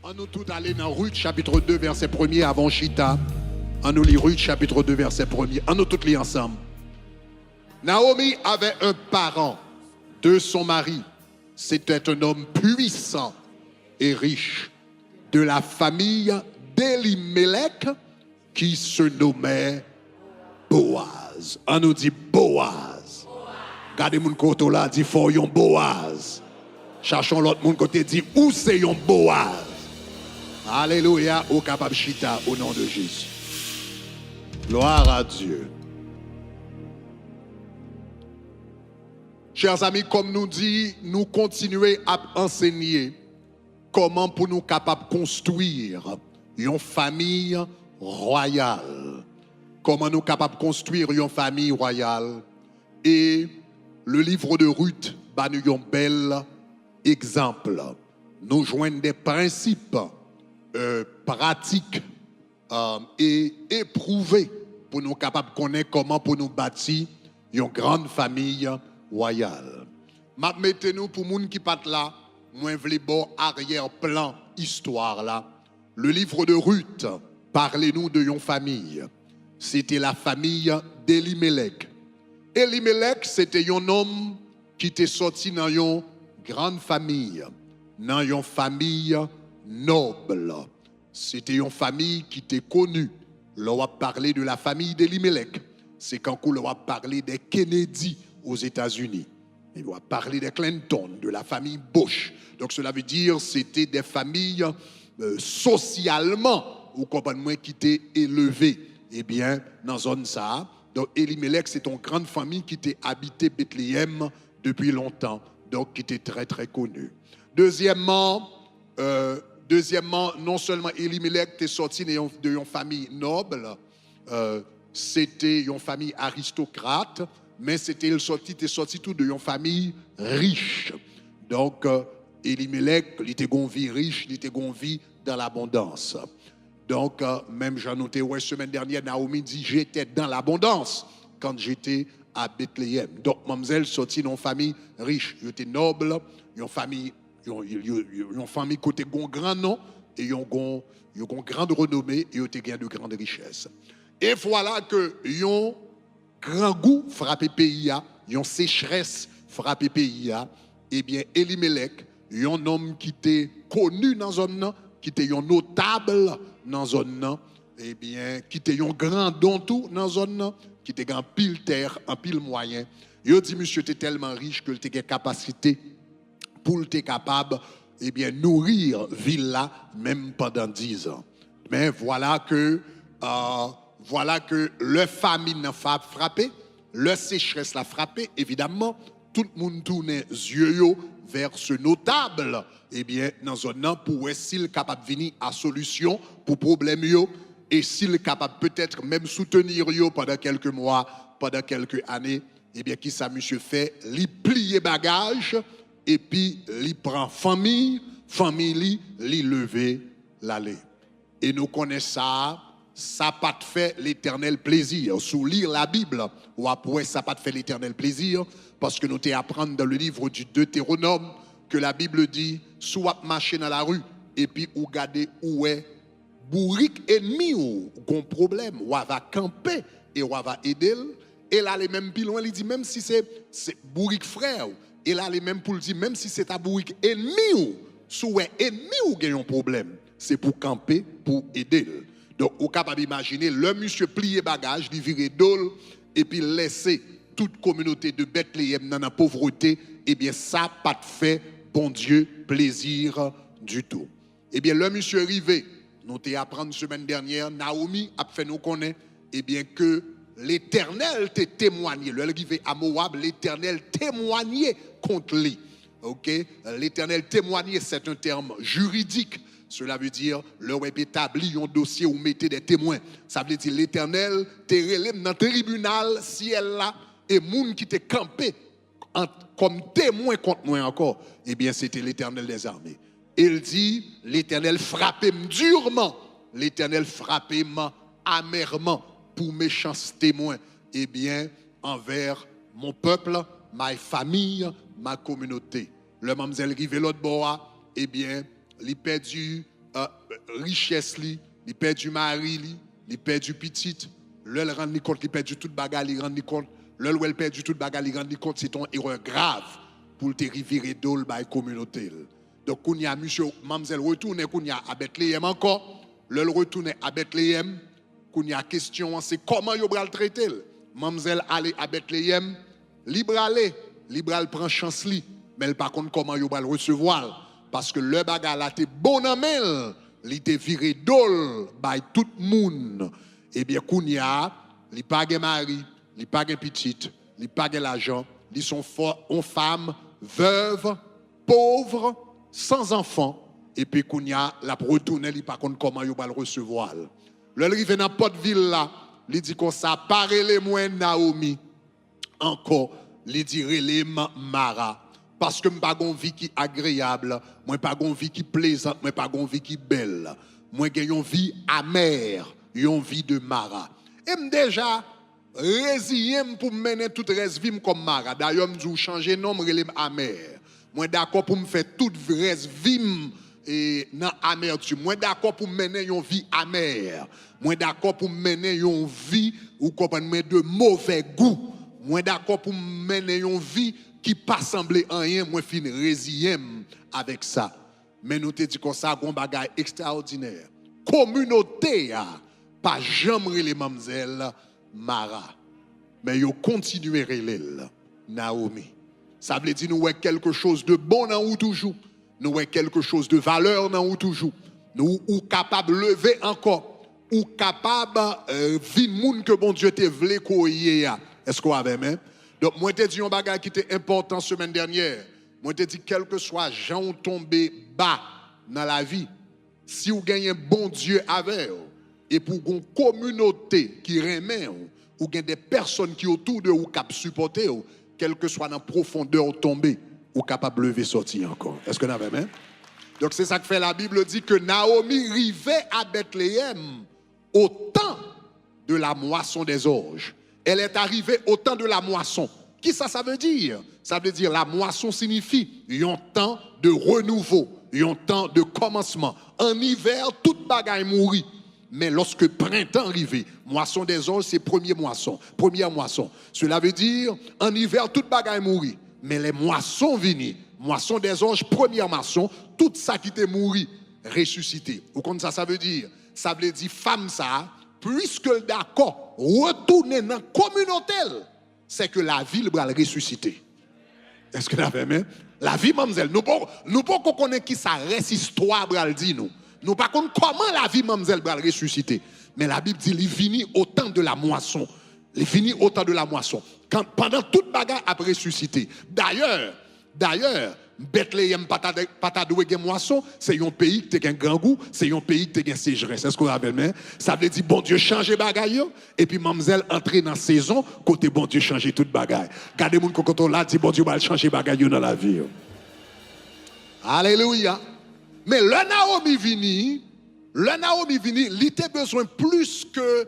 On nous tout aller dans Ruth chapitre 2 verset 1er avant Chita. On nous lit Ruth chapitre 2 verset 1er. On nous tout lit ensemble. Naomi avait un parent de son mari. C'était un homme puissant et riche de la famille d'Elimelech qui se nommait Boaz. On nous dit Boaz. Regardez mon côté là, dit faut yon Boaz. Cherchons l'autre monde côté dit où c'est yon Boaz. Alléluia, au capable chita au nom de Jésus. Gloire à Dieu. Chers amis, comme nous dit, nous continuons à enseigner comment pour nous capables de construire une famille royale. Comment nous capables de construire une famille royale. Et le livre de Ruth va nous un bel exemple. Nous joignons des principes pratiques et éprouvés pour nous capables de connaître comment pour nous bâtir une grande famille royale. Mettez-nous pour les gens qui sont là, moi je veux bon arrière-plan histoire là. Le livre de Ruth, parlez-nous de une famille. C'était la famille d'Elimelech. Elimelech, c'était un homme qui était sorti dans une grande famille, dans une famille noble. C'était une famille qui était connue. L'on a parlé de la famille d'Elimelech. C'est quand on a parlé des Kennedy aux États-Unis. Il va parler des Clinton, de la famille Bush. Donc cela veut dire c'était des familles socialement, ou comprenez qui étaient élevées. Eh bien, dans la zone ça. Donc Elimelech, c'est une grande famille qui était habitée Bethléem depuis longtemps. Donc qui était très très connue. Deuxièmement, non seulement Elimelech était sorti d'une famille noble, c'était une famille aristocrate, mais était sorti tout d'une famille riche. Donc, Elimelech, il était une vie riche, il était une vie dans l'abondance. Donc, même j'en noté, la semaine dernière, Naomi dit, j'étais dans l'abondance quand j'étais à Bethléem. Donc, mademoiselle sortit d'une famille riche. Elle était noble, une famille côté un grand nom et une grande renommée et était gain de grande richesse. Et voilà que un grand goût frappé pays, une sécheresse frappé pays. Eh bien Elimelech, un homme qui était connu dans zone, qui était un notable dans zone, eh bien qui était un grand don tout dans zone, qui était un pile terre, un pile moyen. Il dit monsieur était tellement riche que il était capacité pour être capable eh bien, nourrir ville là même pendant 10 ans. Mais voilà que le famine a frappé, le sécheresse l'a frappé, évidemment, tout le monde tournait les yeux vers ce notable, eh bien, dans un an pour s'il est capable de venir à solution pour problème et s'il est capable peut-être même soutenir pendant quelques mois, pendant quelques années, eh bien, qui ça monsieur fait, lui plier bagage et puis lui prend famille, lui lever l'aller. Et nous connaissons ça pas te fait l'éternel plaisir. Sous lire la Bible, ou après ça pas te fait l'éternel plaisir, parce que nous t'apprendre dans le livre du Deutéronome que la Bible dit, soit marcher dans la rue, et puis ou garder où est bourrique ennemi ou gon problème, ou va camper et ou va aider. Et là les mêmes plus loin, il dit même si c'est bourrique frère, et là les mêmes pour le dire même si c'est ta bourrique ennemi ou sous ennemi ou gagne un problème, c'est pour camper, pour aider. Donc, vous êtes capable d'imaginer, le monsieur plier bagage, il virer dole, et puis laisser toute communauté de Bethléem dans la pauvreté, eh bien, ça pas de fait, bon Dieu, plaisir du tout. Eh bien, le monsieur arrivé, nous t'ai appris la semaine dernière, Naomi a fait nous connaître, eh bien, que l'Éternel t'a témoigné. Le arrivé à Moab, l'Éternel témoignait contre lui. Ok? L'Éternel témoigné, c'est un terme juridique. Cela veut dire, leur établi un dossier où mettez des témoins. Ça veut dire l'Éternel t'est relève dans le tribunal, ciel là, et moun qui t'est campé comme témoin contre moi encore. Eh bien, c'était l'Éternel des armées. Il dit, l'Éternel frappait durement, l'Éternel frappait amèrement pour méchants témoins. Eh bien, envers mon peuple, ma famille, ma communauté. Le mamzelle rive l'autre bois, eh bien, il perdu richesse li, il perdu mari li, il perdu petite, le rend compte, il perdu toute bagarre, il rend compte, le elle perdu toute bagarre, il rend compte, c'est une erreur grave pour te rivirer d'ol by communauté. Donc qu'on y a monsieur mademoiselle retourne qu'on y a à Bethléem encore, le retourne à Bethléem, qu'on y a question c'est comment yo bral traiter. Mademoiselle aller à Bethléem, libral prend chance li, mais par contre comment yo bral recevoir parce que le bagarre là t'es bon en mel, li te viré d'ol by tout monde. Eh bien qu'on y a, li pas gen mari, li pas gen petite, li pas gen l'argent, li sont en femme veuve, pauvre, sans enfant, et puis qu'on y a la retourner, li par contre comment yo va le recevoir. Le rive dans porte ville là, li dit qu'on ça parler moins Naomi. Encore, li dit relé Mara parce que m'pas gon vie qui agréable, moi pas gon vie qui plaisante, moi pas gon vie qui belle. Moi gen yon vie amère, yon vie de Mara. Et déjà résilient pour mener toute reste vie comme Mara. D'ailleurs, m'dou changer nom relé amère. Moi d'accord pour me faire toute reste vie et dans amertume. Moi d'accord pour mener une vie amère. Moi d'accord pour mener une vie ou comprenez de mauvais goût. Moi d'accord pour mener une vie qui pas semblé en rien, moi fin résilient avec ça. Mais nous te dit comme ça gon bagay extraordinaire. Communauté a pas jamais les mamzelle Mara. Mais yo continuer relèl Naomi. Ça veut dire nous quelque chose de bon dans ou toujours. Nous quelque chose de valeur dans ou toujours. Nous ou capable lever encore ou capable vivre monde que bon Dieu te vle koye. Est-ce qu'on avait même? Donc moi te dit un bagage qui était important semaine dernière. Moi te dit quel que soit gens tombé bas dans la vie, si vous gagnez un bon Dieu avec vous et pour une communauté qui remet ou gagne des personnes qui autour de vous cap supporter quel que soit dans profondeur tombé ou capable lever sortir encore. Est-ce que vous avez même? Donc c'est ça que fait la Bible dit que Naomi rivait à Bethléem au temps de la moisson des orges. Elle est arrivée au temps de la moisson. Qui ça veut dire? Ça veut dire la moisson signifie un temps de renouveau, un temps de commencement. En hiver, toute bagaille mourit. Mais lorsque printemps arrive, moisson des orges, c'est première moisson. Cela veut dire, en hiver, toute bagaille mourit. Mais les moissons viennent. Moisson des orges, première moisson, tout ça qui t'est mouru, ressuscité. Vous comprenez ça veut dire? Ça veut dire, femme ça, puisque d'accord, retourner dans la communauté, c'est que la ville va ressusciter. Est-ce que vous avez même? La vie, mademoiselle, nous ne pouvons pas connaître qui ça reste histoire, bral dit nous. Nous ne savons pas comment la vie, mademoiselle, va ressusciter. Mais la Bible dit, il finit au temps de la moisson. Il finit au temps de la moisson. Pendant toute bagarre a ressuscité. D'ailleurs, Bethléem, patadoué gen moisson, c'est un pays qui a un grand goût, c'est un pays qui a une sécheresse. C'est ce qu'on appelle, mais ça veut dire, bon Dieu change bagaille, et puis mademoiselle entre dans la saison, côté bon Dieu change toute bagaille. Gardez mon quand on l'a dit, bon Dieu va changer bagaille dans la vie. Alléluia. Mais le Naomi vini, il était besoin plus que,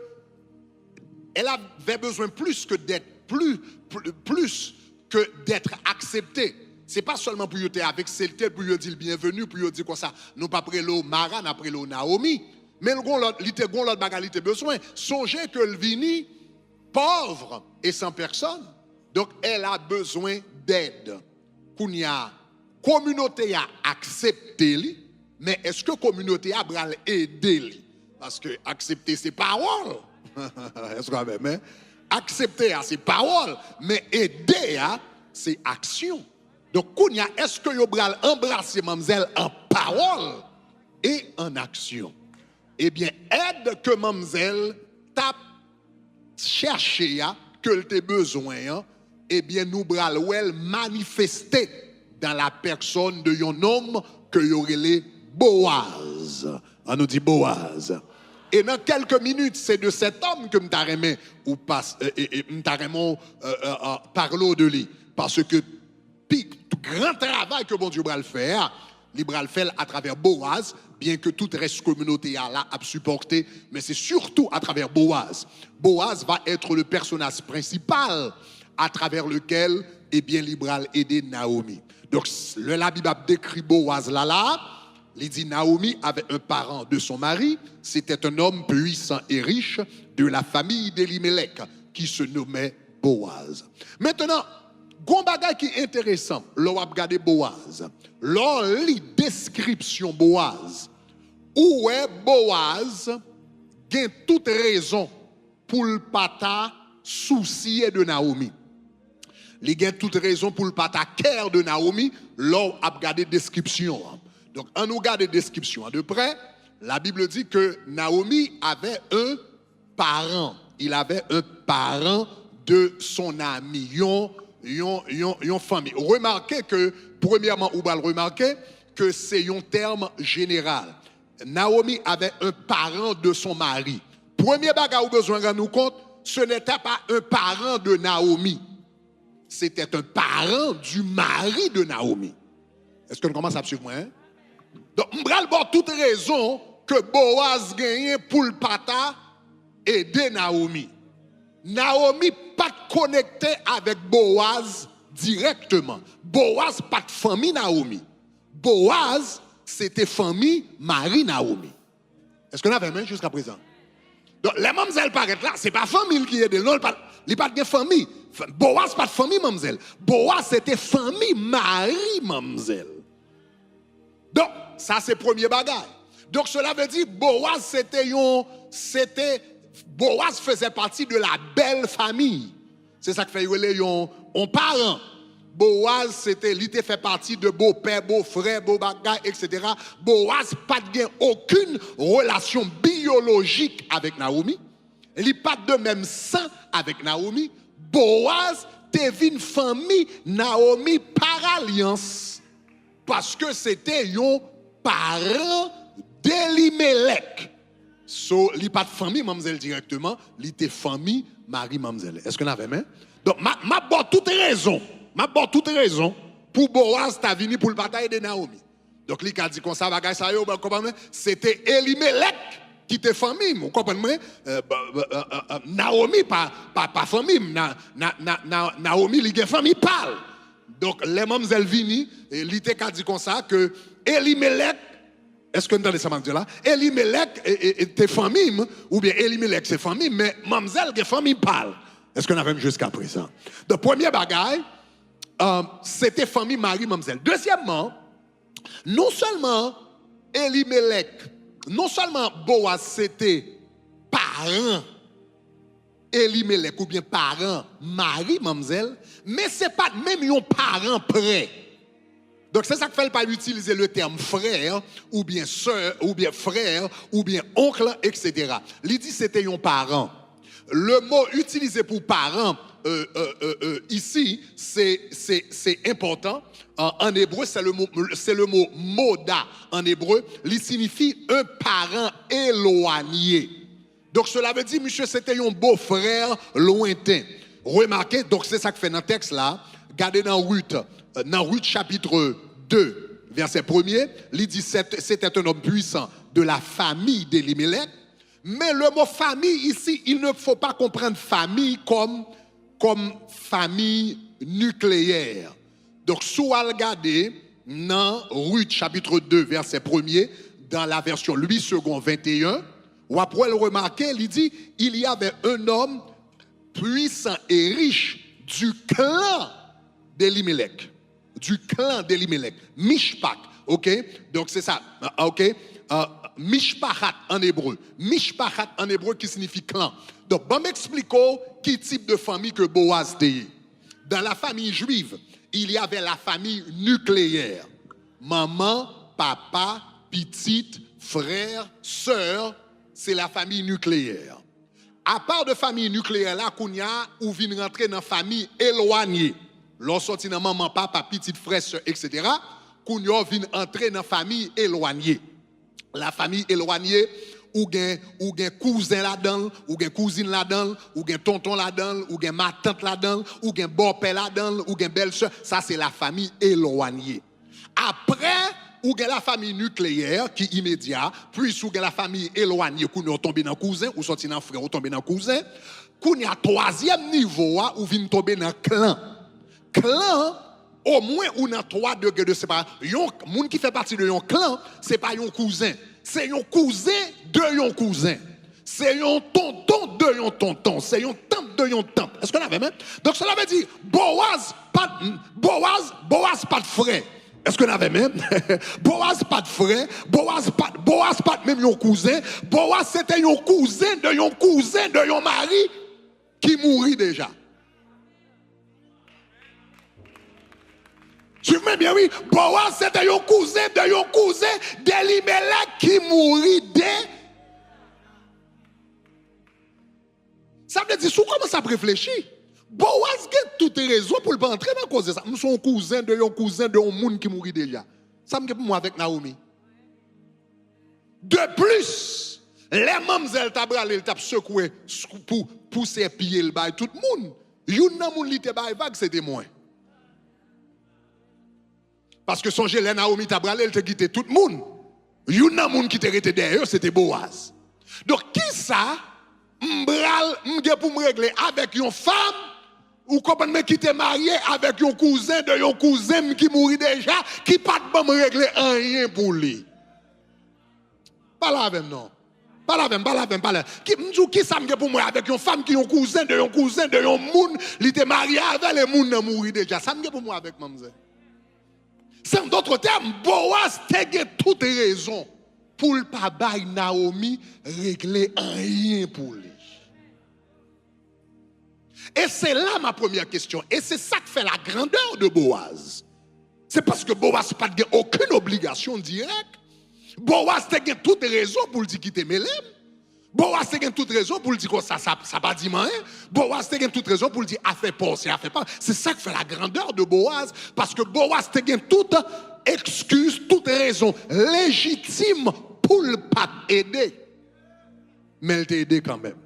elle avait besoin plus que d'être, plus que d'être acceptée. Ce n'est pas seulement pour être avec celle pour lui dire bienvenue, pour lui dire quoi ça. Nous pas près l'eau Mara, nous près l'eau Naomi. Mais l'autre bagage, il a besoin. Songez que le vini pauvre et sans personne. Donc elle a besoin d'aide. Kounya, communauté a accepté lui, mais est-ce que communauté a bral aider lui? Parce que accepter ses paroles. Est-ce qu'on a même? Accepter ses paroles, mais aider c'est action. Donc, Kounia, est-ce que vous allez embrasser mademoiselle en parole et en action? Eh bien, aide que mademoiselle t'a cherché, que tu as besoin, eh bien, nous allons manifester dans la personne de un homme que vous aurez Boaz. On nous dit Boaz. Et dans quelques minutes, c'est de cet homme que m'taremé ou passe parlons de lui. Parce que tout grand travail que bon Dieu va le faire, il va le faire à travers Boaz, bien que toute reste communauté a là à supporter, mais c'est surtout à travers Boaz. Boaz va être le personnage principal à travers lequel, eh bien, il va aider Naomi. Donc, la Bible décrit Boaz là, Il dit Naomi avait un parent de son mari, c'était un homme puissant et riche de la famille d'Elimelech qui se nommait Boaz. Maintenant, gon bagay qui est intéressant, l'on va regarder Boaz. L'on lit description Boaz. Où est Boaz? Gain toute raison pour le pata soucier de Naomi. Il a toute raison pour le pata cœur de Naomi, l'on a regardé description. Donc, on nous regarde description de près. La Bible dit que Naomi avait un parent. Il avait un parent de son ami, yon famille. Remarquez que, premièrement, vous allez remarquer que c'est un terme général. Naomi avait un parent de son mari. Premier bagage, vous besoin de nous compte, ce n'était pas un parent de Naomi. C'était un parent du mari de Naomi. Est-ce que nous commençons à suivre moi? Hein? Donc, on va avoir toute raison que Boaz gagne pour le pata aider Naomi. Naomi pas connecté avec Boaz directement. Boaz pas de famille Naomi. Boaz, c'était famille Marie Naomi. Est-ce qu'on a même jusqu'à présent? Donc, les mamzelles paraissent là, c'est pas famille qui aide. Non, il n'y a pas de famille. Boaz pas de famille mamzelle. Boaz c'était famille Marie mamzelle. Donc, ça c'est premier bagage. Donc, cela veut dire Boaz Boaz faisait partie de la belle famille. C'est ça que fait un parent. Boaz, il fait partie de beau-père, beau-frère, beau-bagay, etc. Boaz n'a pas aucune relation biologique avec Naomi. Il n'a pas de même sang avec Naomi. Boaz était une famille Naomi par alliance. Parce que c'était un parent d'Elimelech. So, il n'y a pas de famille, mademoiselle, directement. Il était famille Marie, mademoiselle. Est-ce qu'on avait même? Donc, ma bonne toute raison pour Boaz t'a venu pour le bataille de Naomi. Donc, il a dit comme ça, c'était Elimelech qui était famille. Vous comprenez? Naomi, pas famille. Naomi, il a famille parle. Donc, les mademoiselles vini, il a dit comme ça que Elimelech, est-ce que vous entendez ça, là? Elimelech était famille, ou bien Elimelech c'est famille, mais mademoiselle qui famille parle. Est-ce qu'on a même jusqu'à présent? Donc, premier bagaille, c'était famille Marie, mademoiselle. Deuxièmement, non seulement Elimelech, non seulement Boaz, c'était parent Elimelech, ou bien parent Marie, mademoiselle, mais ce n'est pas même un parent près. Donc, c'est ça que fait pas utiliser le terme frère, ou bien soeur, ou bien frère, ou bien oncle, etc. Il dit c'était un parent. Le mot utilisé pour parent, ici, c'est important. En hébreu, c'est le mot moda. En hébreu, il signifie un parent éloigné. Donc, cela veut dire, monsieur, c'était un beau-frère lointain. Remarquez, donc c'est ça que fait dans le texte là. Regardez dans Ruth chapitre 2, verset 1er, il dit c'était un homme puissant de la famille d'Elimelech. Mais le mot famille ici, il ne faut pas comprendre famille comme famille nucléaire. Donc, si vous regardez dans Ruth chapitre 2, verset 1er, dans la version 8 secondes 21, ou après le remarquer, il dit il y avait un homme puissant et riche du clan d'Elimelech. Du clan d'Elimelech. Mishpak. OK? Donc c'est ça. OK? Mishpachat en hébreu. Mishpachat en hébreu qui signifie clan. Donc, bon m'expliquons quel type de famille que Boaz était. Dans la famille juive, il y avait la famille nucléaire. Maman, papa, petite, frère, sœur, c'est la famille nucléaire. À part de famille nucléaire là, Kounia, ou vient rentrer dans famille éloignée. Lorsqu'on sortit dans maman, papa, petite frère, soeur, etc., Kounia vient entrer dans famille éloignée. La famille éloignée, ou gen cousin là-dedans, ou gen cousine là-dedans, ou gen tonton là-dedans, ou gen ma tante là-dedans, ou gen beau-père là-dedans, ou gen belle-sœur, ça c'est la famille éloignée. Après, ou gen la famille nucléaire qui est immédiat, puis ou gen la famille éloignée, qu'on est tombé dans cousin, ou sorti dans frère, ou tombé dans cousin, qu'on y a troisième niveau, ou vient tomber dans clan. Clan, au moins on a 3 degrés de séparation. Un monde qui fait partie de un clan, c'est pas un cousin, c'est un cousin de un cousin. C'est un tonton de un tonton, c'est un tante de un tante. Est-ce qu'on avait même? Donc cela veut dire Boaz pas de frère. Est-ce qu'on avait même? Boaz pas de frère, Boaz pas de même un cousin. Boaz c'était un cousin de un mari qui mourit déjà. Suivez bien, oui. Boaz c'était un cousin d'Elimelech qui mourit déjà. Ça veut dire, si on commence à réfléchir, Boaz a toutes les raisons pour ne pas entrer dans la cause de ça. Nous sommes cousins de un monde qui mourit déjà. Ça me dit pour moi avec Naomi. De plus, les mamzelles elles t'a secoué pour pousser pieds le bail tout le monde. Yon nan moun li te bail vague c'était moins. Parce que songez les Naomi t'a bralé, elle te quitté tout le monde. Yon nan moun qui te resté derrière, c'était Boaz. Donc qui ça m'bral pour me régler avec une femme ou comprenez qui t'est marié avec un cousin qui mourit déjà qui pas de me régler rien pour lui. Pas là avec non. Pas là. Qui ça me pour moi avec une femme qui est un cousin de un monde, il était marié avec les moun qui mourit déjà. Ça me pour moi avec mademoiselle. C'est en d'autres termes, Boaz a toutes les raisons pour ne pas bailler Naomi régler rien pour lui. Et c'est là ma première question. Et c'est ça qui fait la grandeur de Boaz. C'est parce que Boaz n'a pas aucune obligation directe. Boaz a toutes les raisons pour le dire qu'il t'aime. Boaz a toutes les raisons pour le dire que ça pas dit rien. Boaz a toutes les raisons pour le dire a fait pas. C'est ça qui fait la grandeur de Boaz. Parce que Boaz a toute excuse, toute raison légitime pour ne pas aider. Mais elle t'a aidé quand même.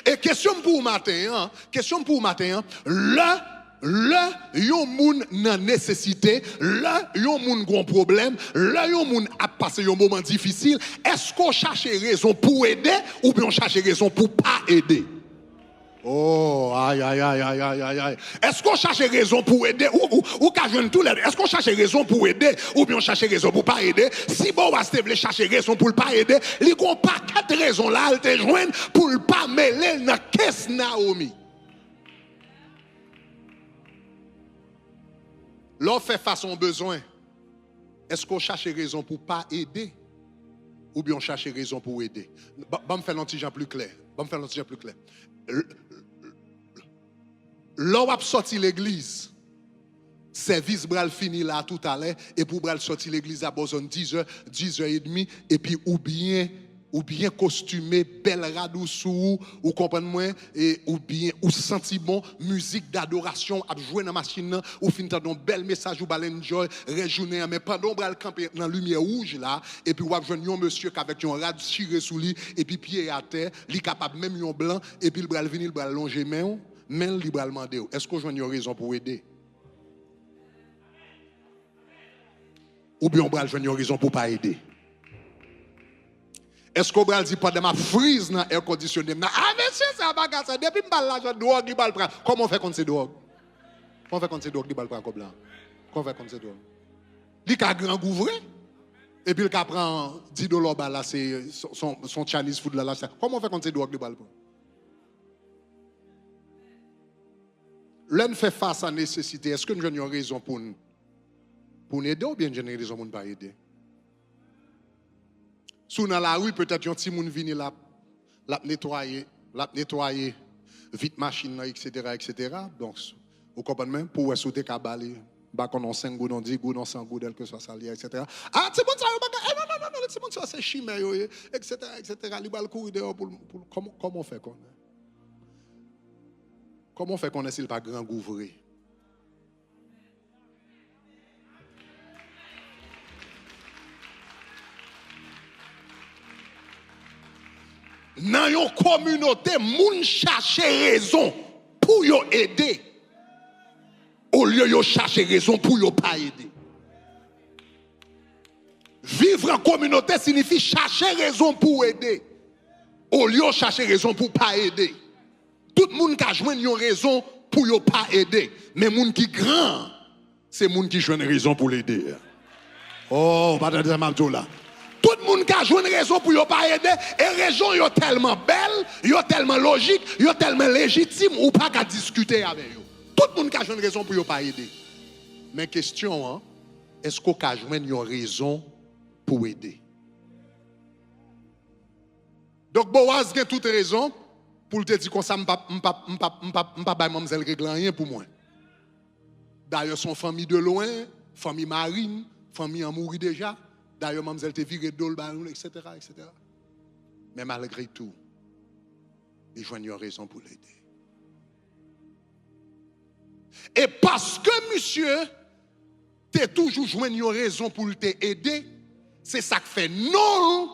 Et question pour matin, yon moun nan nécessité, yon moun gon problème, yon moun a passé un moment difficile, est-ce qu'on cherche raison pour aider ou bien on cherche raison pour pas aider? Oh, aïe. Est-ce qu'on cherche raison pour aider ou qu'à jeune tout l'aide? Est-ce qu'on cherche raison pour aider ou bien on cherche raison pour pas aider? Si Boaz te vle chercher raison pour pas aider, li gon paquet de raisons là, elle te joindre pour pas mêler dans caisse Naomi. L'on fait face aux besoins. Est-ce qu'on cherche raison pour pas aider ou bien on cherche raison pour aider? Bon, me faire un petit genre plus clair. L'on va sortir l'église, service bral fini là tout à l'heure, et pour bral sortir l'église à besoin 10h, 10h30, et puis ou bien costumé, belle radou sous, ou comprenez-moi, ou bien, ou senti bon, musique d'adoration, à jouer dans la machine, ou fin un bel message ou balen joy, réjourner, mais pendant bral camper dans la lumière rouge là, et puis ou joindre un monsieur avec un rad tiré sous lui, et puis pied à terre, li capable même un blanc, et puis le bral venir, le bral longer main, mais le bral demander, est-ce qu'on joint une raison pour aider? Ou bien on bral joindre une raison pour pas aider? Est-ce qu'on va dire pas de ma frise dans l'air conditionné? Ah, monsieur, ça va pas ça. Depuis que je l'argent de drogue, il va le prendre. Comment on fait contre ces drogues? Comment on fait contre ces drogues, il va le prendre comme là? Comment on fait contre ces drogues? Il a grand gouvré. Et puis il prend $10 là, c'est son Chinese food là. Comment on fait contre ces drogues, il va le prendre? L'un fait face à la nécessité. Est-ce que nous avons une raison pour nous aider ou bien nous avons une raison pour ne pas aider? Sous dans la rue, peut-être un petit monde vient là, la nettoyer, vite machine, etc. Donc, vous comprenez, pour sauter cabali, bah qu'on a 5 gouttes, 10 gouttes, 100 gouttes, quelque soit ça, etc. Ah, c'est bon ça, non, c'est bon ça, c'est chimère, etc. Il va le courir dehors pour comment on fait qu'on est? Comment on fait qu'on est s'il pas grand gouvré? Dans une communauté, moun cherche raison pour yo aider. Au lieu de chercher raison pour yo pas aider. Vivre en communauté signifie chercher raison pour aider. Au lieu de chercher raison pour pas aider. Tout le monde qui a joué une raison pour ne pas aider. Mais les gens qui sont grands, c'est les gens qui jouent une raison pour l'aider. Oh, pas de là. Tout le monde qui a joué une raison pour ne pas aider, et raison est tellement belle, est tellement logique, est tellement légitime, ou pas qu'à discuter avec eux. Tout le monde qui a joué une raison pour ne pas aider. Mais question, hein, est-ce qu'on a joué une raison pour aider? Donc Boaz a toute raison pour te dire que ça ne pas mademoiselle règle rien pour moi. D'ailleurs, son famille de loin, famille marine, famille en mourit déjà. D'ailleurs, mademoiselle te viré d'ol, etc., etc. Mais malgré tout, il joignent une raison pour l'aider. Et parce que monsieur, t'es toujours joint une raison pour t'aider, c'est ça qui fait non,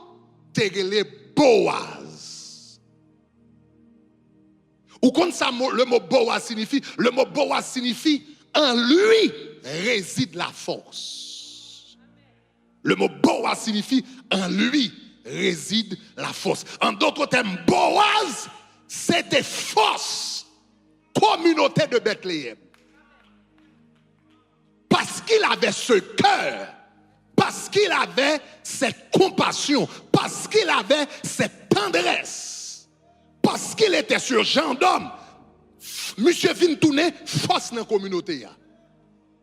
t'es les Boaz. Ou quand ça, le mot Boaz signifie, le mot Boaz signifie en lui réside la force. Le mot Boaz signifie en lui réside la force. En d'autres termes, Boaz, c'était force, communauté de Bethléem. Parce qu'il avait ce cœur, parce qu'il avait cette compassion, parce qu'il avait cette tendresse, parce qu'il était sur genre d'homme, monsieur vient tourner force dans la communauté.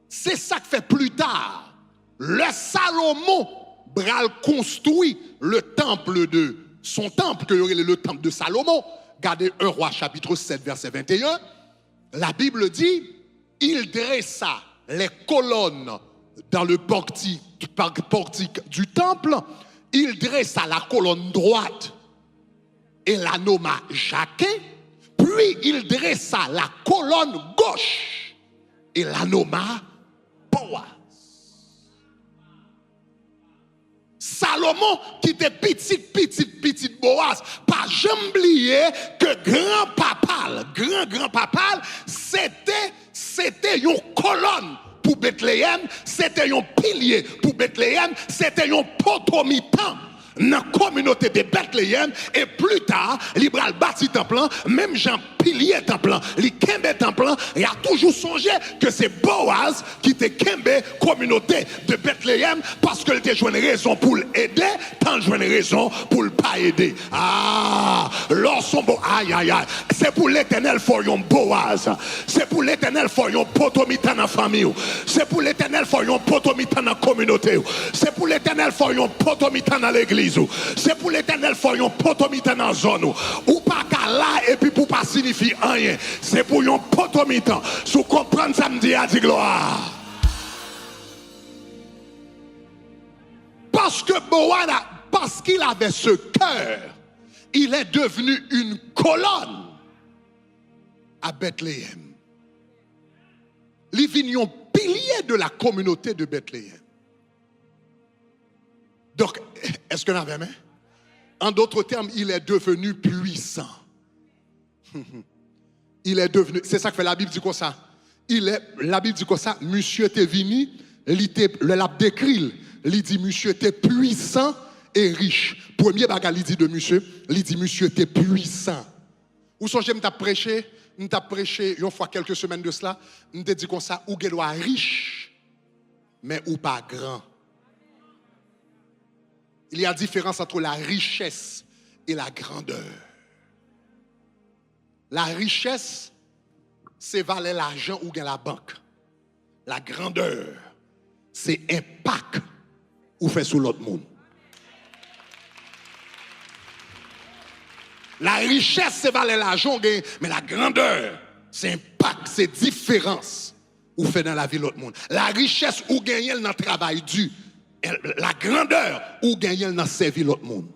C'est ça que fait plus tard. Le Salomon bral construit le temple de son temple, que le temple de Salomon. Regardez 1 Roi chapitre 7 verset 21. La Bible dit, il dressa les colonnes dans le portique du temple. Il dressa la colonne droite et la nomma Jacquet. Puis il dressa la colonne gauche et la nomma Boaz. Salomon qui était petit Boaz, pas jamais oublié que grand-papa, c'était une colonne pour Bethléem, c'était un pilier pour Bethléem, c'était un potomitan dans la communauté de Bethléem. Et plus tard, il a bâti temple, même Jean pilier temple, il kembe temple, il a toujours songé que c'est Boaz qui était kembe communauté de Bethléem parce qu'il était joué une raison pour l'aider, tant joué une raison pour ne pas aider. Ah, lorsqu'on aïe aïe aïe, c'est pour l'Éternel for yon Boaz, c'est pour l'Éternel for yon potomitan dans la famille, c'est pour l'Éternel for yon potomitan dans la communauté, c'est pour l'Éternel for yon potomitan dans l'église. C'est pour l'Éternel for yon potomitan dans la zone ou pas qu'à là et puis pour pas signifier rien. C'est pour yon potomitan. Si vous comprenez ça, me dit à dire gloire. Parce que Boaz, parce qu'il avait ce cœur, il est devenu une colonne à Bethléem. Il est un pilier de la communauté de Bethléem. Donc, est-ce qu'on avait main? En d'autres termes, il est devenu puissant. Il est devenu, c'est ça que fait la Bible dit comme ça. La Bible dit comme ça, monsieur t'es venu, le lab décrit, il dit monsieur t'es puissant et riche. Premier bagage il dit de monsieur, il dit monsieur t'es puissant. Ou songez m't'a prêché une fois quelques semaines de cela, m't'a dit comme ça, ou doit riche mais ou pas grand. Il y a différence entre la richesse et la grandeur. La richesse, c'est valer l'argent ou la banque. La grandeur, c'est impact ou fait sur l'autre monde. La richesse, c'est valer l'argent, mais la grandeur, c'est impact, c'est différence ou fait dans la vie de l'autre monde. La richesse ou gagner dans le travail dur. La grandeur ou gagner dans servir l'autre monde.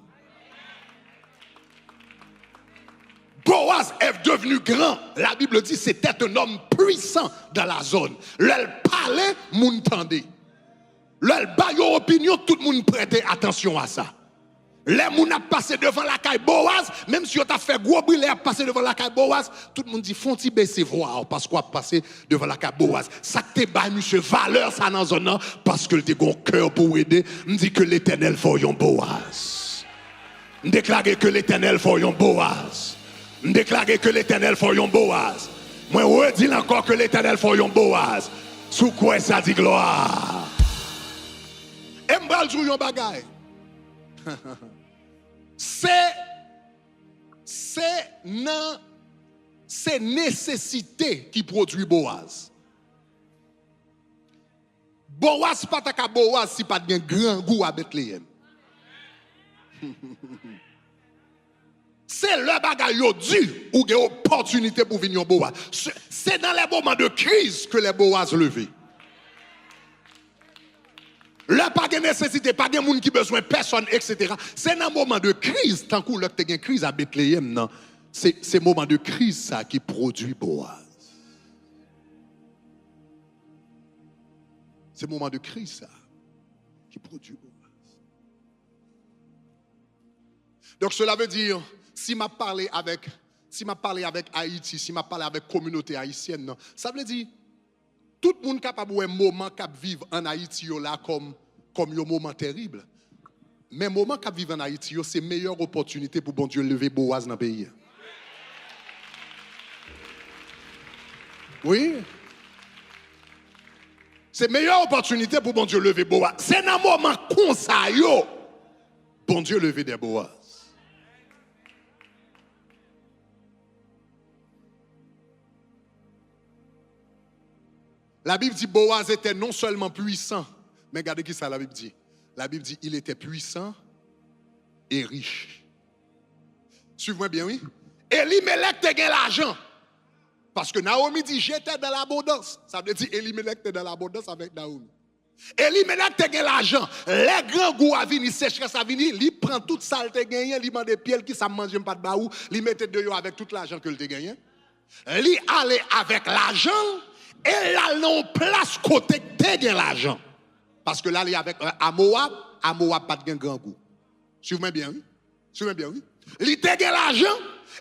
Boaz est devenu grand. La Bible dit c'était un homme puissant dans la zone. L'elle parlait, moun tendait. L'elle baille opinion, tout le monde prêtait attention à ça. Les moun a passé devant la caille Boaz, même si on t'a fait gros bruit, a passé devant la caille Boaz, tout le monde dit font-ils baisser voix parce qu'on a passé devant la caille Boaz. Ça te baille monsieur valeur ça dans zone parce que tu as un cœur pour aider, me dit que l'Éternel voyons Boaz. Déclarer que l'Éternel voyons Boaz. Déclarer que l'Éternel voyons Boaz. Moi, redis encore que l'Éternel fait un Boaz. Sous quoi ça dit gloire? Et m'bral jou yon bagay. C'est nécessité qui produit Boaz. Boaz pas ta Boaz si pas de grand goût à Bethléem. C'est le bagay yo dû ou une opportunité pour venir Boaz. C'est dans les moments de crise que les Boaz levés. Le pas de nécessité, pas de monde qui besoin personne, etc. C'est dans un moment de crise, tant que tu as une crise à Bethléem, non. C'est un moment de crise ça qui produit Boaz. C'est un moment de crise ça qui produit Boaz. Donc cela veut dire, si m'a parlé avec Haïti, si m'a parlé avec la communauté haïtienne, non, ça veut dire tout le monde capable de un moment cap vivre en Haïti là comme un moment terrible. Mais le moment cap vivre en Haïti, c'est la meilleure opportunité pour bon Dieu lever Boaz dans le pays. Oui. C'est la meilleure opportunité pour bon Dieu lever Boaz. C'est dans un moment comme ça, bon Dieu lever des Boaz. La Bible dit Boaz était non seulement puissant, mais regardez qui ça la Bible dit. La Bible dit il était puissant et riche. Suivez-moi bien, oui. Elimelech te gagne l'argent. Parce que Naomi dit j'étais dans l'abondance. Ça veut dire Elimelech était dans l'abondance avec Naomi. Elimelech te gagne l'argent. Les grands goûts à venir, sécheresse à venir, il prend toute ça il te gagne, il demande des pieds qui ça mange pas de baou, il mettait dehors avec tout l'argent que il te gagne. Il allait avec l'argent. Et là, non place côté te gagne l'argent. Parce que là, il est avec à Moab pas de grand goût. Suivez-moi bien, oui. Suivez-moi bien, oui. Il te gagne l'argent,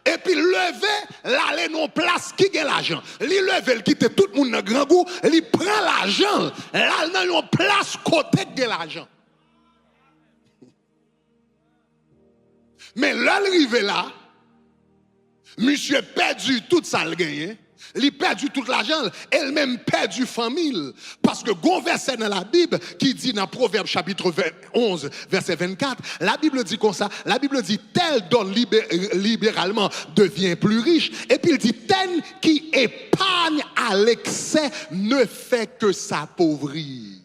et puis lever, là, non place qui gagne l'argent. Il lever, il quitte tout le monde dans grand goût, il prend l'argent, là, non place côté qui gagne l'argent. Mais là, il arrive là, monsieur perdu tout ça, le gagne. Il perdu tout l'argent, elle-même perdu famille. Parce que gon verset dans la Bible qui dit dans Proverbe chapitre 11, verset 24, la Bible dit comme ça, la Bible dit tel donne libéralement devient plus riche. Et puis il dit tel qui épargne à l'excès ne fait que s'appauvrir.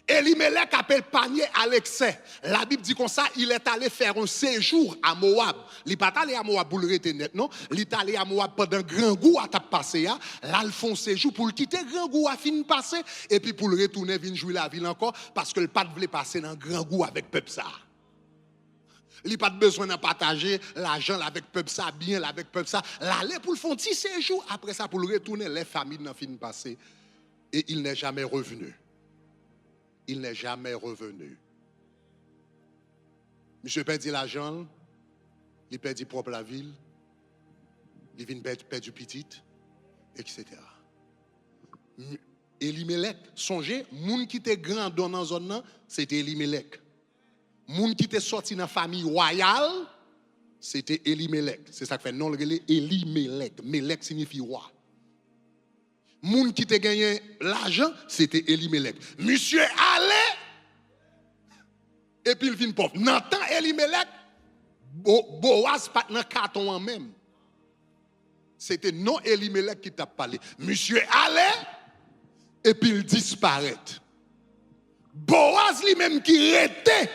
Elimelech appelle panier à l'excès. La Bible dit comme ça, il est allé faire un séjour à Moab. Il n'est pas allé à Moab pour le retenir, non. Il est allé à Moab pendant grand goût à passer. Là, il fait un séjour pour le quitter, grand goût à fin passer. Et puis pour le retourner, venir jouer la ville encore, parce que le pas voulait passer dans grand goût avec peuple ça. Il n'a pas besoin de partager l'argent avec peuple ça, bien avec peuple ça. L'aller pour le faire un petit séjour, après ça pour le retourner, les familles n'ont fini passer. Et il n'est jamais revenu. Il n'est jamais revenu. Monsieur perdit l'argent, il perdit propre la ville, il vient perdre du petit, etc. Elimelech, songez, moun qui était grand dans la zone, c'était Elimelech. Moun qui était sorti dans la famille royale, c'était Elimelech. C'est ça qui fait non le relais Elimelech. Melech signifie roi. Moun qui te gagné l'argent, c'était Elimelech. Monsieur allait, et puis il vient pauvre. N'entend Elimelech, Boaz pas dans carton en même. C'était non Elimelech qui t'a parlé. Monsieur allait, et puis il disparaît. Boaz lui-même qui était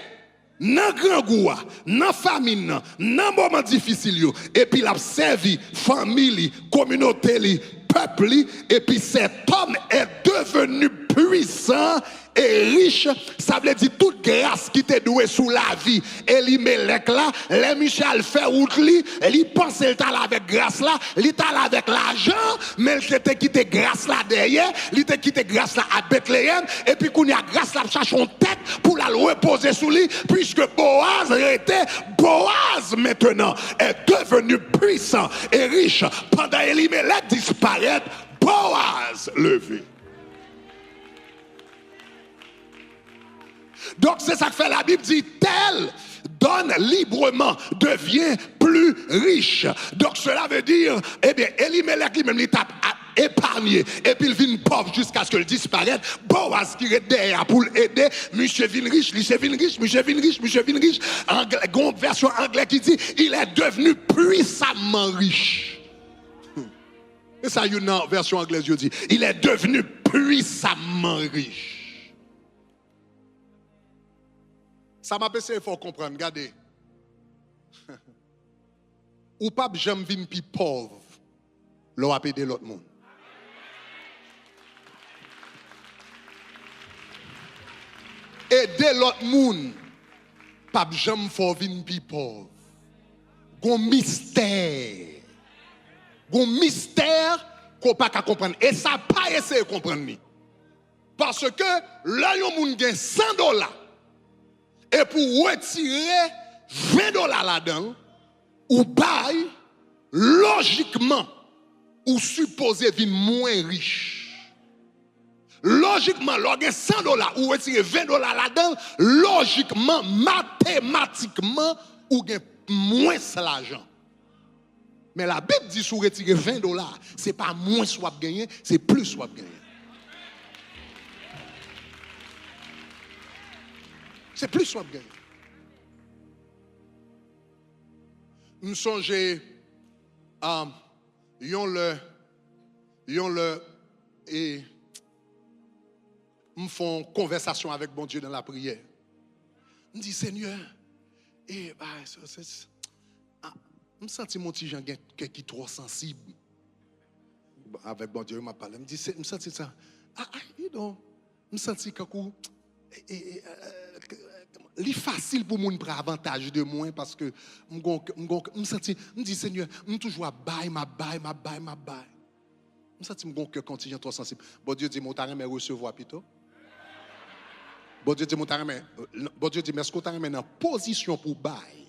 dans grand goût, dans famine, dans moment difficile, et puis il a servi famille, communauté, peuple, et puis cet homme est devenu puissant et riche. Ça veut dire toute grâce qui t'est douée sous la vie. Elimelech là, les Michel fait route li, il pense qu'il t'a avec grâce là, il t'a avec l'argent, mais il t'a quitté grâce là derrière, il t'a quitté grâce là à Bethléem, et puis qu'on y a grâce là cherche une tête pour la reposer sous lui, puisque Boaz était Boaz maintenant est devenu puissant et riche. Pendant Elimelech disparaît, Boaz levé. Donc c'est ça que fait la Bible dit, tel donne librement devient plus devenu riche. Donc cela veut dire, eh bien, Elimelech lui-même, il tape épargné. Et puis il vient pauvre jusqu'à ce qu'il disparaisse. Boaz qui est derrière pour l'aider. Monsieur vient riche, monsieur vient riche, monsieur vient riche, monsieur vient riche. Une version anglaise qui dit, il est devenu puissamment riche. Et ça, il y a une version anglaise, je dis, il est devenu puissamment riche. Ça m'a pensé, il faut comprendre, regardez. Ou pas jamais vin pi pauvre, l'on a aidé l'autre monde. Aider l'autre monde, pas jamais faut vin pi pauvre. Gon mystère. Gon mystère qu'on pas qu'à comprendre. Et ça pas essayer de comprendre. Parce que là, yon moun gen $100. Et pour retirer $20 là-dedans, ou bail, logiquement, ou supposé vin moins riche. Logiquement, lorsque $100 ou retirer $20 là-dedans, logiquement, mathématiquement, ou gen moins l'argent. Mais la Bible dit si vous retirez $20, ce n'est pas moins soit gagné, c'est plus soit gagné. C'est plus soit gagné. Je songe et me font conversation avec bon Dieu dans la prière. Je me dis Seigneur, et je me sens mon petit Jean qui est trop sensible. Avec bon Dieu, il m'a parlé. Je me dis, je me sens ça. Je me sens que c'est facile pour moi prendre avantage de moi parce que je me dis, Seigneur, je toujours à bail. Je me sens que mon cœur continue trop sensible. Bon Dieu dit, mon taré me recevoir plutôt. Bon Dieu dit, mon taré bon Dieu dit, mais est-ce que tu as une position pour bail?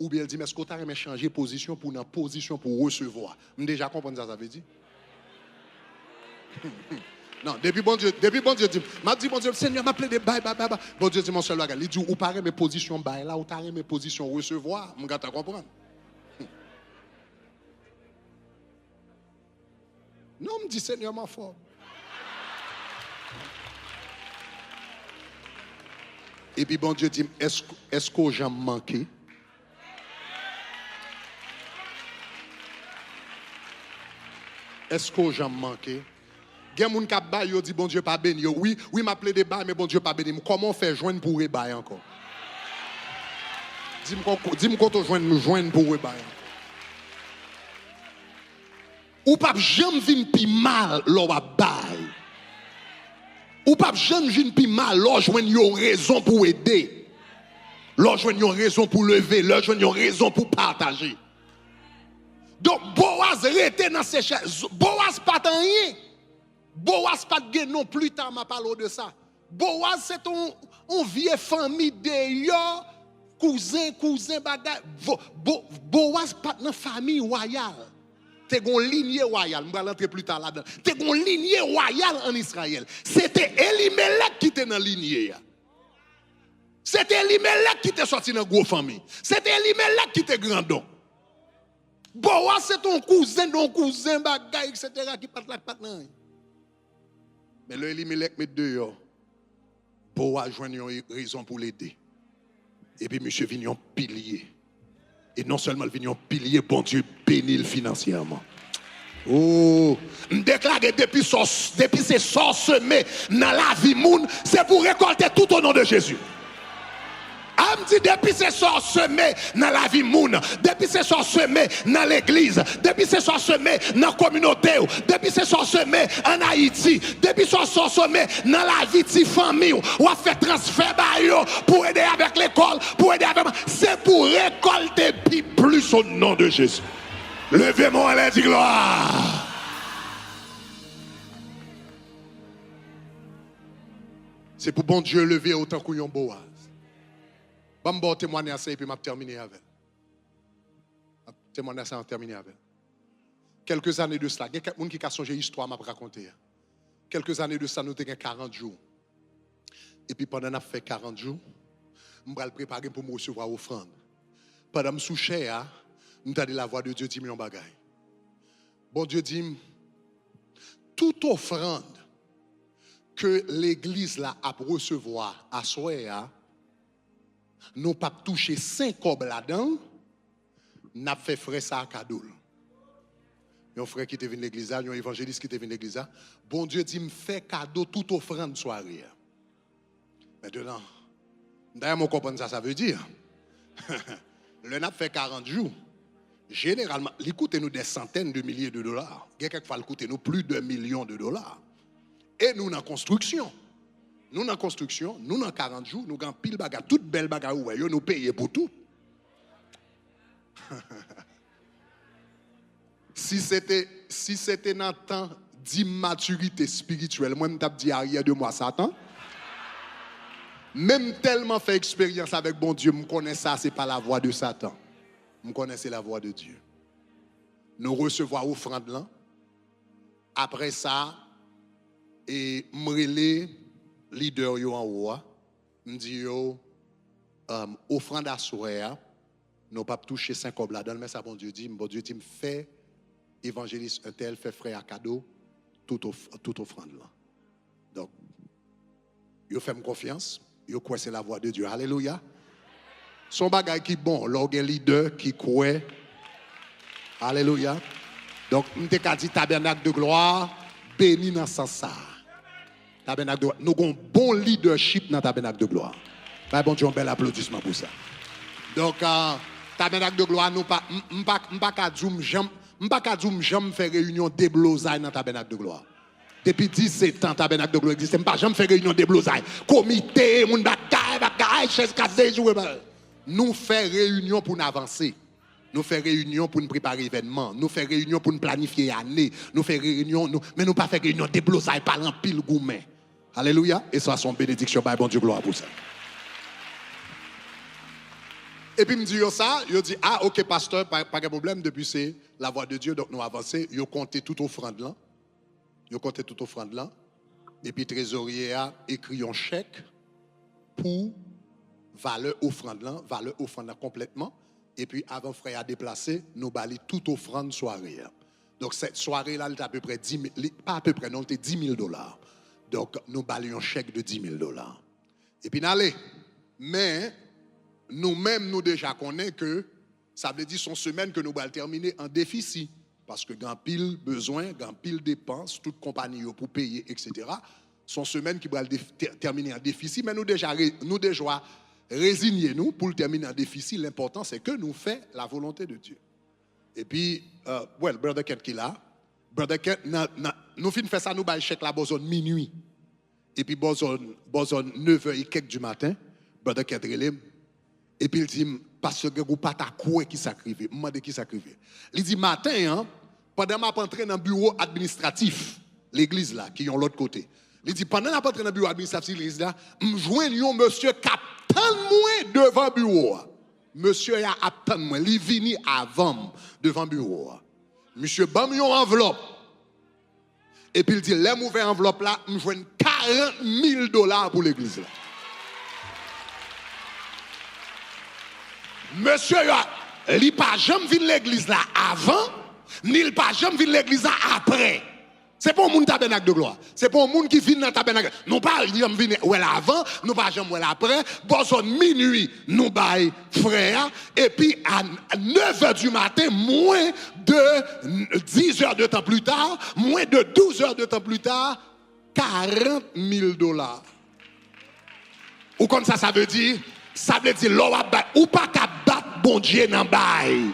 Ou bien elle dit, mais est-ce que tu as changé position pour une position pour recevoir? Je déjà comprendre ça veut dire? Non, depuis bon Dieu dit, m'a dit bon Dieu, Seigneur m'a appelé des bail. Bon Dieu dit, mon seul bagage, il dit, ou paraît mes positions bail là, ou paraît mes positions recevoir, je vais comprendre. Non, me dit Seigneur m'a fort. Et puis bon Dieu dit, est-ce que j'ai manqué? Est-ce que j'ai manqué? Il y a des gens qui disent bon Dieu pas béni. Oui, m'a appelé des bails, mais bon Dieu pas béni. Comment on fait joindre pour les bails encore? Dis-moi quand on joindre pour les bails. Ou pas jamais vinn pi mal l'on va bail. Ou pas jamais vinn pi mal l'on joindre une raison pour aider. L'on joindre une raison pour lever, l'on joindre une raison pour partager. Donc, Boaz était dans ses chaises. Boaz pas de rien. Boaz pas de non plus tard m'a parlé de ça. Boaz c'est une vieille famille de cousin bagay. Boaz pas dans famille royale. T'es une lignée royale. Je vais rentrer plus tard là-dedans. T'es une lignée royale en Israël. C'était Elimelech qui était dans la lignée. C'était Elimelech qui était sorti dans la grosse famille. C'était Elimelech qui était grandon. Boaz c'est ton cousin, bagay, etc. qui pat la pat nan. Mais le Elimelech met dehors. Boaz joigne une raison pour l'aider. Et puis monsieur vient un pilier. Et non seulement il vient un pilier, bon Dieu bénit financièrement. Oh, je déclare depuis ces sorts semés dans la vie moun, c'est pour récolter tout au nom de Jésus. Je me dis, depuis ces sorts semés dans la vie moun, depuis ces sorts semés dans l'église, depuis ces sorts semés dans la communauté, depuis ces sorts semés en Haïti, depuis ces sorts semés dans la vie de famille, ou a fait transfert pour aider avec l'école, pour aider avec. C'est pour récolter plus au nom de Jésus. Levez-moi et dit gloire. C'est pour bon Dieu lever autant qu'on Boaz. Je vais témoigner à ça et puis je vais terminer avec. Témoigner à ça et terminer avec. Quelques années de cela, il y a quelqu'un qui a songé l'histoire m'a raconté. Quelques années de ça, nous avons 40 jours. Et puis pendant qu'on a fait 40 jours, je vais préparer pour me recevoir offrande. pendant que je suis cher, nous avons la voix de Dieu dit un bagay. Bon Dieu dit, toute offrande que l'église là a recevoir à soi, nous pas toucher 5 cob là-dedans, n'a fait frère ça à cadeau. Un frère qui était venu l'église, un évangéliste qui était venu l'église, bon Dieu dit, me fait cadeau toute offrande soirée. Maintenant, d'ailleurs, mon comprendre ça veut dire. Le n'a fait 40 jours. Généralement, il coûte nous des centaines de milliers de dollars. Quelquefois, il coûte nous plus de millions de dollars. Et nous, en construction. Nous, en construction, nous, en 40 jours, nous avons pile bagarre, toute belle bagarre, nous payons pour tout. Si c'était dans le temps d'immaturité spirituelle, moi, je t'ai dit arrière de moi, Satan. Même tellement fait expérience avec bon Dieu, je connais ça, ce n'est pas la voix de Satan. Je connais la voix de Dieu. Nous recevons offrande là. Après ça, et m'relé leader yo en haut, me dit yo offrande à soir, nous pas toucher 5 cob là-dedans, mais ça bon Dieu dit me fait évangéliste un tel, fait frère à cadeau, toute offrande là. Donc, yo fait confiance, yo croit c'est la voix de Dieu. Alléluia. Son bagay qui bon, l'organe leader qui croit. Alléluia. Donc, nous t'ai dit tabernacle de gloire, béni dans ce sens. Tabernacle de gloire. Nous avons un bon leadership dans le tabernacle de gloire. Bon Dieu, un bel applaudissement pour ça. Donc, tabernacle de gloire, nous pas jamais faire réunion de blosailles dans le tabernacle de gloire. Depuis 17 ans, tabernacle de gloire existe. Je ne jamais faire réunion de blosailles. Comité, moun bagaille, chaise cassée, jouer. Nous faisons réunion pour nous avancer. Nous faisons réunion pour nous préparer l'événement. Nous faisons réunion pour nous planifier l'année. Nous faisons réunion, mais nous pas faire réunion de blosailles parlant pile gourmet. Alléluia. Et ça, son bénédiction, bon Dieu, gloire pour ça. Et puis, me dit ça, il dit, ah, ok, pasteur, pas de problème, depuis c'est la voix de Dieu, donc nous avançons. Il compté toute offrande là. Il compté toute offrande là. Et puis, trésorier a écrit un chèque pour valeur offrande là complètement. Et puis, avant frère à déplacer, nous bali toute offrande soirée. Donc, cette soirée-là, elle est à peu près 10 000, pas à peu près, non, c'était 10 000 $. Donc, nous balions un chèque de 10 000 $. Et puis, allez, mais nous-mêmes, nous déjà connaissons que ça veut dire son semaine que nous allons terminer en déficit. Parce que grand pile besoin, grand pile dépenses, toute compagnie pour payer, etc. Son semaine qui va terminer en déficit, mais nous déjà résignés nous pour le terminer en déficit. L'important c'est que nous faisons la volonté de Dieu. Et puis, Brother Kent qui est là, Brother Kent, nous finissons faire ça, nous baillons chèque la boson minuit. Et puis boson 9h et quelques du matin, Brother Kent relève. Et puis il dit, parce que vous pas ta quoi qui s'acrive. Je demande qui s'acrive. Il dit, matin, hein, pendant que je rentre dans le bureau administratif, l'église là, qui est de l'autre côté. Il dit, pendant que je rentre dans le bureau administratif, l'église là, je joins un monsieur qui attend moi devant le bureau. Monsieur a attend moi, il vient avant devant le bureau. Monsieur bam une enveloppe. Et puis il dit, les mauvais enveloppe là, je joins 40 000 $ pour l'église là. Monsieur, il n'a pas jamais vu l'église là avant, ni il n'a pas jamais vu l'église là après. C'est pas un monde tabernacle de gloire. C'est pas un monde qui vient dans le tabernacle. Nous pas jamais venir avant, nous pas jamais après. Bon, minuit, nous baillons frère. Et puis à 9h du matin, moins de 10 heures de temps plus tard, moins de 12 heures de temps plus tard, 40 000 $. Ou comme ça veut dire? Ça veut dire, ou pas qu'à battre bon Dieu dans le bail.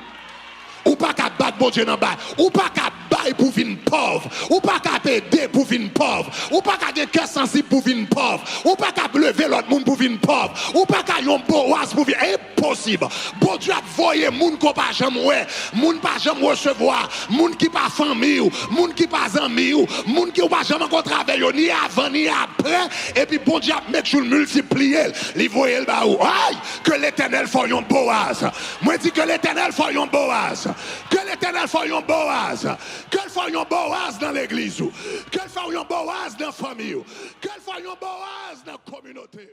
Ou pas qu'à battre bon Dieu dans le bail. Ou pas qu'à battre pour venir pauvre. Ou pas qu'à t'aider pour venir pauvre. Ou pas qu'à des cœurs sensibles pour venir pauvre. Ou pas qu'à lever l'autre monde pour venir pauvre. Ou pas qu'à yon boaz pour venir. Impossible. Bon Dieu a voyé moun qu'on pas jamais ouais. Moun pas jamais recevoir. Moun qui pas famille. Moun qui pas ami. Moun qui pas jamais travailler ni avant ni après. Et puis bon Dieu a mettre sur le multiplier. Li voyé le baou. Aïe, que l'Éternel fasse un Boaz. Moi dis que l'Éternel fasse un Boaz. Que l'Éternel fasse un Boaz. Que le fasse un Boaz dans l'église. Que le fasse un Boaz dans la famille. Que le fasse un Boaz dans la communauté.